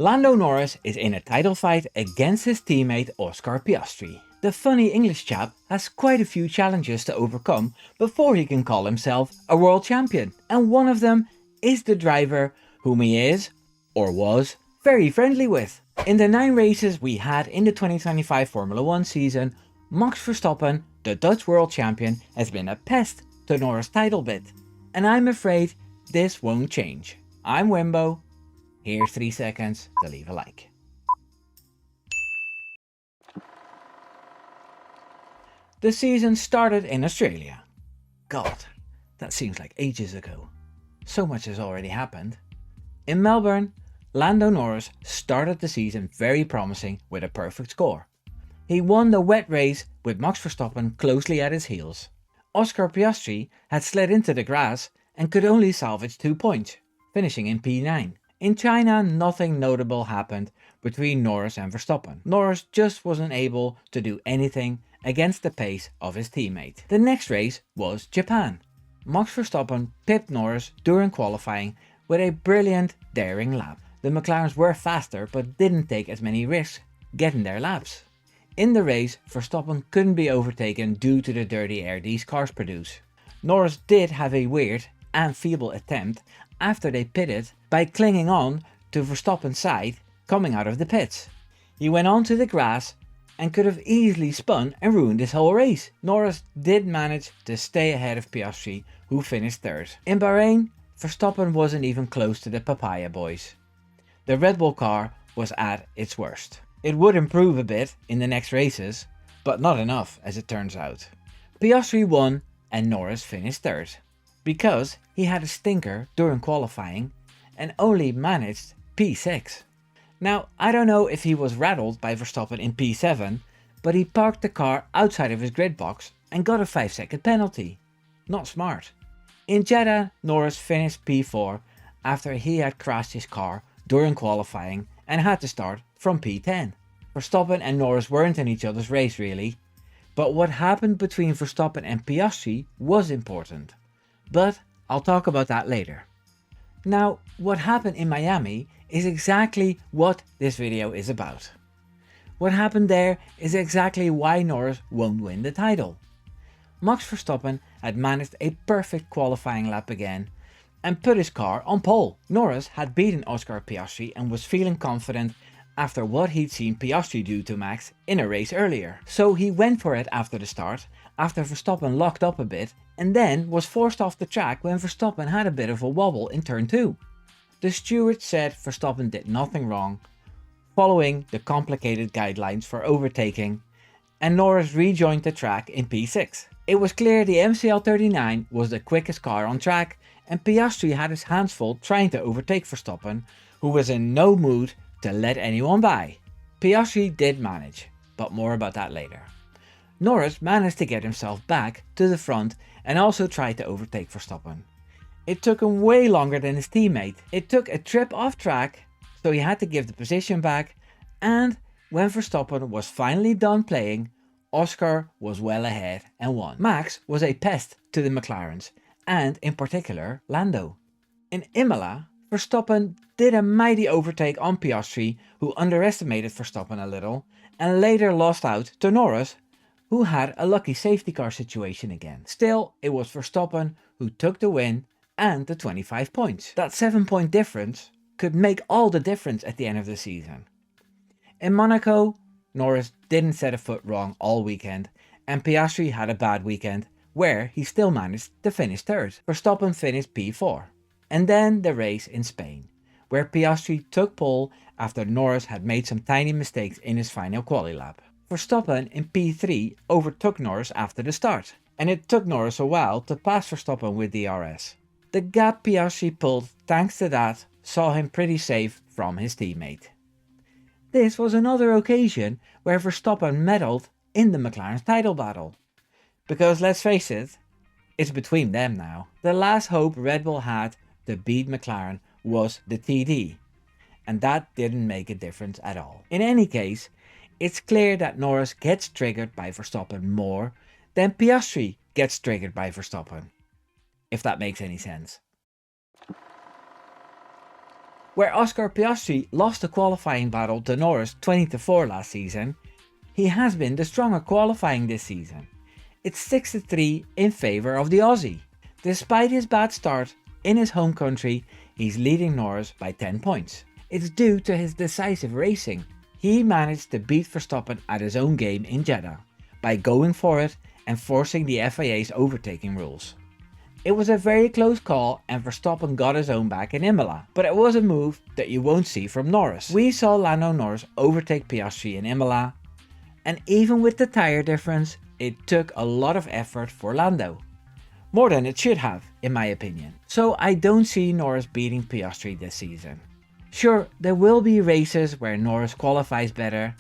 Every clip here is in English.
Lando Norris is in a title fight against his teammate Oscar Piastri. The funny English chap has quite a few challenges to overcome before he can call himself a world champion, and one of them is the driver whom he is, or was, very friendly with. In the 9 races we had in the 2025 Formula 1 season, Max Verstappen, the Dutch world champion, has been a pest to Norris' title bid, and I'm afraid this won't change. I'm Wimbo. Here's 3 seconds to leave a like. The season started in Australia. God, that seems like ages ago. So much has already happened. In Melbourne, Lando Norris started the season very promising with a perfect score. He won the wet race with Max Verstappen closely at his heels. Oscar Piastri had slid into the grass and could only salvage 2 points, finishing in P9. In China, nothing notable happened between Norris and Verstappen. Norris just wasn't able to do anything against the pace of his teammate. The next race was Japan. Max Verstappen pipped Norris during qualifying with a brilliant, daring lap. The McLarens were faster but didn't take as many risks getting their laps. In the race, Verstappen couldn't be overtaken due to the dirty air these cars produce. Norris did have a weird and feeble attempt after they pitted by clinging on to Verstappen's side coming out of the pits. He went onto the grass and could have easily spun and ruined his whole race. Norris did manage to stay ahead of Piastri, who finished 3rd. In Bahrain, Verstappen wasn't even close to the Papaya boys. The Red Bull car was at its worst. It would improve a bit in the next races, but not enough as it turns out. Piastri won and Norris finished 3rd. Because he had a stinker during qualifying and only managed P6. Now, I don't know if he was rattled by Verstappen in P7, but he parked the car outside of his grid box and got a 5-second penalty. Not smart. In Jeddah, Norris finished P4 after he had crashed his car during qualifying and had to start from P10. Verstappen and Norris weren't in each other's race really, but what happened between Verstappen and Piastri was important. But I'll talk about that later. Now, what happened in Miami is exactly what this video is about. What happened there is exactly why Norris won't win the title. Max Verstappen had managed a perfect qualifying lap again and put his car on pole. Norris had beaten Oscar Piastri and was feeling confident after what he'd seen Piastri do to Max in a race earlier. So he went for it after the start, after Verstappen locked up a bit, and then was forced off the track when Verstappen had a bit of a wobble in turn 2. The steward said Verstappen did nothing wrong, following the complicated guidelines for overtaking, and Norris rejoined the track in P6. It was clear the MCL39 was the quickest car on track, and Piastri had his hands full trying to overtake Verstappen, who was in no mood to let anyone by. Piastri did manage, but more about that later. Norris managed to get himself back to the front and also tried to overtake Verstappen. It took him way longer than his teammate. It took a trip off track, so he had to give the position back, and when Verstappen was finally done playing, Oscar was well ahead and won. Max was a pest to the McLarens, and in particular Lando. In Imola, Verstappen did a mighty overtake on Piastri, who underestimated Verstappen a little, and later lost out to Norris, who had a lucky safety car situation again. Still, it was Verstappen who took the win and the 25 points. That 7-point difference could make all the difference at the end of the season. In Monaco, Norris didn't set a foot wrong all weekend, and Piastri had a bad weekend, where he still managed to finish 3rd. Verstappen finished P4. And then the race in Spain, where Piastri took pole after Norris had made some tiny mistakes in his final quali lap. Verstappen in P3 overtook Norris after the start, and it took Norris a while to pass Verstappen with DRS. The gap Piastri pulled thanks to that saw him pretty safe from his teammate. This was another occasion where Verstappen meddled in the McLaren's title battle. Because let's face it, it's between them now. The last hope Red Bull had to beat McLaren was the TD, and that didn't make a difference at all. In any case, it's clear that Norris gets triggered by Verstappen more than Piastri gets triggered by Verstappen, if that makes any sense. Where Oscar Piastri lost the qualifying battle to Norris 20-4 last season, he has been the stronger qualifying this season. It's 6-3 in favour of the Aussie. Despite his bad start in his home country, he's leading Norris by 10 points. It's due to his decisive racing. He managed to beat Verstappen at his own game in Jeddah by going for it and forcing the FIA's overtaking rules. It was a very close call and Verstappen got his own back in Imola, but it was a move that you won't see from Norris. We saw Lando Norris overtake Piastri in Imola, and even with the tyre difference, it took a lot of effort for Lando. More than it should have, in my opinion. So I don't see Norris beating Piastri this season. Sure, there will be races where Norris qualifies better,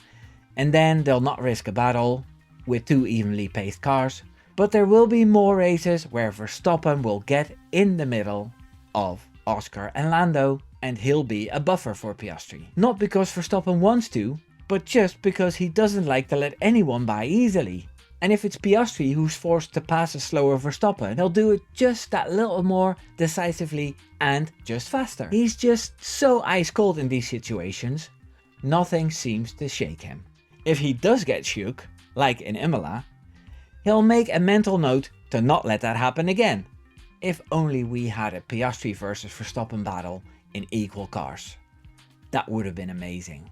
and then they'll not risk a battle with two evenly paced cars, but there will be more races where Verstappen will get in the middle of Oscar and Lando, and he'll be a buffer for Piastri. Not because Verstappen wants to, but just because he doesn't like to let anyone by easily. And if it's Piastri who's forced to pass a slower Verstappen, he'll do it just that little more decisively and just faster. He's just so ice cold in these situations, nothing seems to shake him. If he does get shook, like in Imola, he'll make a mental note to not let that happen again. If only we had a Piastri versus Verstappen battle in equal cars. That would have been amazing.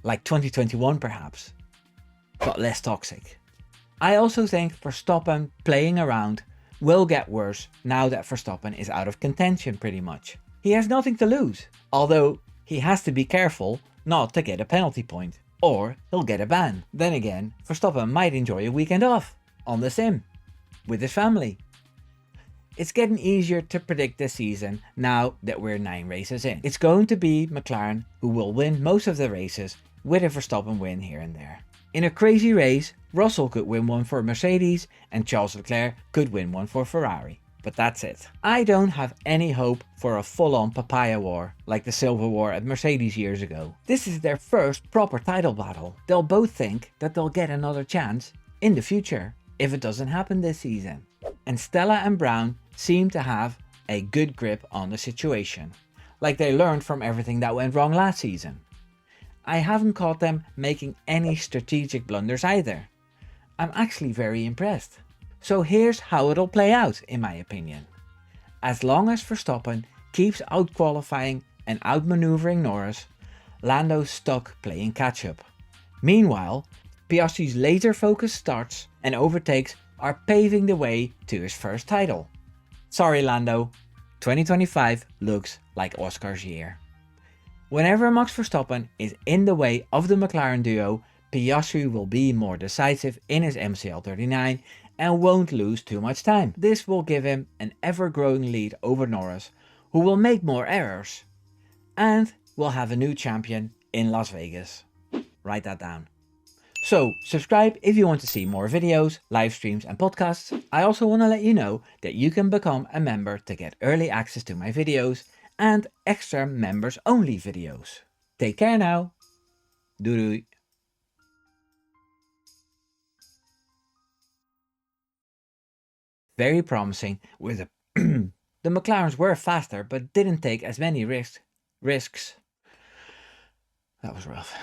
Like 2021 perhaps, but less toxic. I also think Verstappen playing around will get worse now that Verstappen is out of contention pretty much. He has nothing to lose, although he has to be careful not to get a penalty point, or he'll get a ban. Then again, Verstappen might enjoy a weekend off on the sim with his family. It's getting easier to predict this season now that we're 9 races in. It's going to be McLaren who will win most of the races, with a Verstappen win here and there. In a crazy race, Russell could win one for Mercedes and Charles Leclerc could win one for Ferrari. But that's it. I don't have any hope for a full-on papaya war like the Silver War at Mercedes years ago. This is their first proper title battle. They'll both think that they'll get another chance in the future if it doesn't happen this season. And Stella and Brown seem to have a good grip on the situation, like they learned from everything that went wrong last season. I haven't caught them making any strategic blunders either. I'm actually very impressed. So here's how it'll play out in my opinion. As long as Verstappen keeps out-qualifying and out-maneuvering Norris, Lando's stuck playing catch-up. Meanwhile, Piastri's laser-focused starts and overtakes are paving the way to his first title. Sorry Lando, 2025 looks like Oscar's year. Whenever Max Verstappen is in the way of the McLaren duo, Piastri will be more decisive in his MCL39 and won't lose too much time. This will give him an ever-growing lead over Norris, who will make more errors, and will have a new champion in Las Vegas. Write that down. So subscribe if you want to see more videos, live streams and podcasts. I also want to let you know that you can become a member to get early access to my videos and extra members only videos. Take care now. Doei doei. Very promising with a the McLarens were faster but didn't take as many risks. That was rough.